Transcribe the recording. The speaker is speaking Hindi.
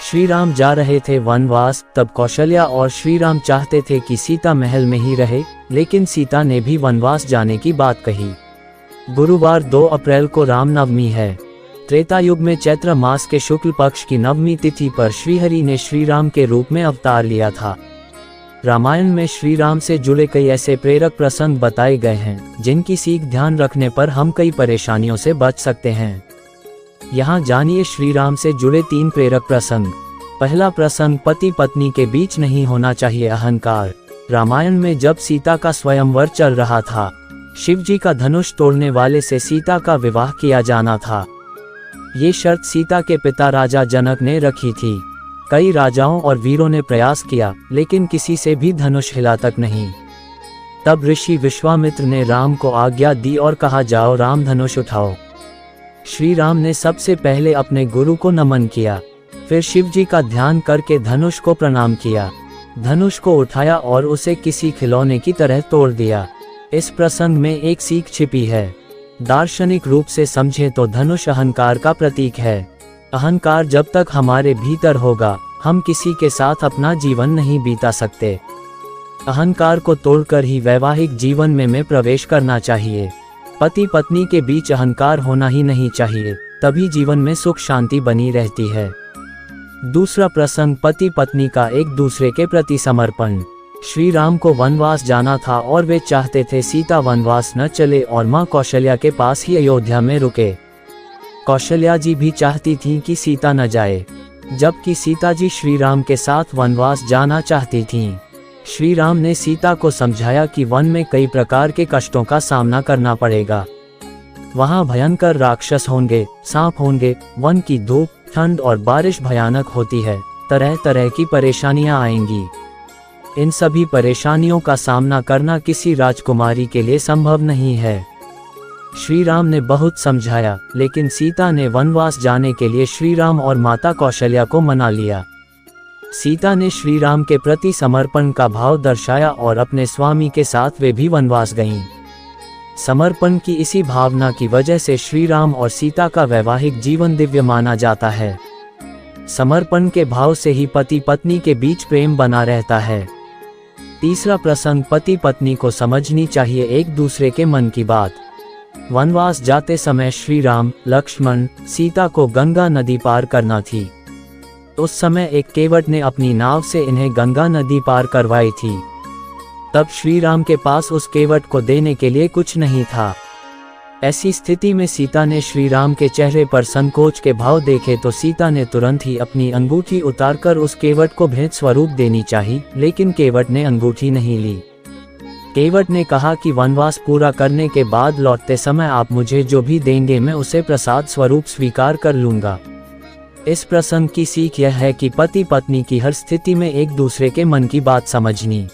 श्री राम जा रहे थे वनवास, तब कौशल्या और श्री राम चाहते थे कि सीता महल में ही रहे, लेकिन सीता ने भी वनवास जाने की बात कही। गुरुवार 2 अप्रैल को रामनवमी है। त्रेता युग में चैत्र मास के शुक्ल पक्ष की नवमी तिथि पर श्रीहरि ने श्री राम के रूप में अवतार लिया था। रामायण में श्री राम से जुड़े कई ऐसे प्रेरक प्रसंग बताए गए हैं जिनकी सीख ध्यान रखने पर हम कई परेशानियों से बच सकते हैं। यहाँ जानिए श्री राम से जुड़े 3 प्रेरक प्रसंग। पहला प्रसंग, पति पत्नी के बीच नहीं होना चाहिए अहंकार। रामायण में जब सीता का स्वयंवर चल रहा था, शिव जी का धनुष तोड़ने वाले से सीता का विवाह किया जाना था। ये शर्त सीता के पिता राजा जनक ने रखी थी। कई राजाओं और वीरों ने प्रयास किया, लेकिन किसी से भी धनुष हिला तक नहीं। तब ऋषि विश्वामित्र ने राम को आज्ञा दी और कहा, जाओ राम धनुष उठाओ। श्री राम ने सबसे पहले अपने गुरु को नमन किया, फिर शिव जी का ध्यान करके धनुष को प्रणाम किया। धनुष को उठाया और उसे किसी खिलौने की तरह तोड़ दिया। इस प्रसंग में एक सीख छिपी है। दार्शनिक रूप से समझे तो धनुष अहंकार का प्रतीक है। अहंकार जब तक हमारे भीतर होगा, हम किसी के साथ अपना जीवन नहीं बीता सकते। अहंकार को तोड़कर ही वैवाहिक जीवन में प्रवेश करना चाहिए। पति पत्नी के बीच अहंकार होना ही नहीं चाहिए, तभी जीवन में सुख शांति बनी रहती है। दूसरा प्रसंग, पति पत्नी का एक दूसरे के प्रति समर्पण। श्री राम को वनवास जाना था और वे चाहते थे सीता वनवास न चले और मां कौशल्या के पास ही अयोध्या में रुके। कौशल्या जी भी चाहती थीं कि सीता न जाए, जबकि सीता जी श्री राम के साथ वनवास जाना चाहती थीं। श्री राम ने सीता को समझाया कि वन में कई प्रकार के कष्टों का सामना करना पड़ेगा। वहाँ भयंकर राक्षस होंगे, सांप होंगे, वन की धूप, ठंड और बारिश भयानक होती है, तरह तरह की परेशानियां आएंगी। इन सभी परेशानियों का सामना करना किसी राजकुमारी के लिए संभव नहीं है। श्री राम ने बहुत समझाया, लेकिन सीता ने वनवास जाने के लिए श्री राम और माता कौशल्या को मना लिया। सीता ने श्री राम के प्रति समर्पण का भाव दर्शाया और अपने स्वामी के साथ वे भी वनवास गईं। समर्पण की इसी भावना की वजह से श्री राम और सीता का वैवाहिक जीवन दिव्य माना जाता है। समर्पण के भाव से ही पति पत्नी के बीच प्रेम बना रहता है। तीसरा प्रसंग, पति पत्नी को समझनी चाहिए एक दूसरे के मन की बात। वनवास जाते समय श्री राम, लक्ष्मण, सीता को गंगा नदी पार करना थी। उस समय एक केवट ने अपनी नाव से इन्हें गंगा नदी पार करवाई थी। तब श्री राम के पास उस केवट को देने के लिए कुछ नहीं था। ऐसी स्थिति में सीता ने श्री राम के चेहरे पर संकोच के भाव देखे तो सीता ने तुरंत ही अपनी अंगूठी उतारकर उस केवट को भेंट स्वरूप देनी चाहिए, लेकिन केवट ने अंगूठी नहीं ली। केवट ने कहा कि वनवास पूरा करने के बाद लौटते समय आप मुझे जो भी देंगे मैं उसे प्रसाद स्वरूप स्वीकार कर लूंगा। इस प्रसंग की सीख यह है कि पति पत्नी की हर स्थिति में एक दूसरे के मन की बात समझनी